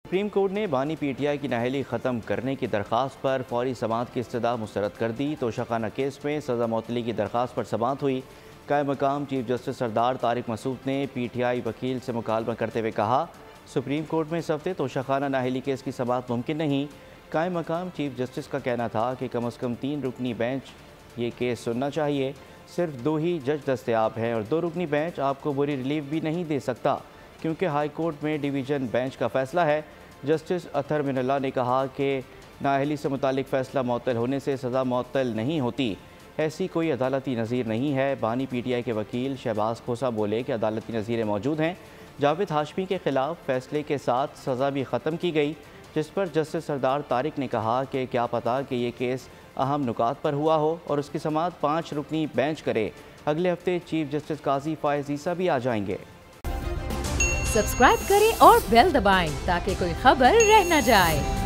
Supreme court ने बानी PTI की नाअहली ख़त्म करने की दरख्वास्त पर फौरी समाअत की इस्तदा मुस्तरद कर दी। तोशाखाना केस में सज़ा मअतली की दरख्वास्त पर समाअत हुई। कायम मकाम चीफ जस्टिस सरदार तारिक मसूद ने पीटीआई वकील से मुकालमा करते हुए कहा, सुप्रीम कोर्ट में इस हफ्ते तोशाखाना नाअहली केस की समाअत मुमकिन नहीं। कायम मकाम चीफ जस्टिस का कहना था कि कम अज़ कम 3 रुकनी बेंच ये केस सुनना चाहिए। सिर्फ 2 ही जज दस्तयाब हैं और 2 रुकनी बेंच आपको बुरी रिलीफ भी नहीं दे सकता, क्योंकि हाई कोर्ट में डिवीज़न बेंच का फैसला है। जस्टिस अतहर मिनल्लाह ने कहा कि नाअहली से मुतालिक फ़ैसला मुअत्तल होने से सज़ा मुअत्तल नहीं होती। ऐसी कोई अदालती नज़ीर नहीं है। बानी पीटीआई के वकील शहबाज खोसा बोले कि अदालती नज़ीरें मौजूद हैं। जावेद हाशमी के ख़िलाफ़ फ़ैसले के साथ सज़ा भी ख़त्म की गई, जिस पर जस्टिस सरदार तारिक ने कहा कि क्या पता कि ये केस अहम नुकात पर हुआ हो और उसकी समाअत 5 रुकनी बेंच करे। अगले हफ्ते चीफ जस्टिस काजी फायज़ ईसा भी आ जाएंगे। सब्सक्राइब करें और बेल दबाएं ताकि कोई खबर रह न जाए।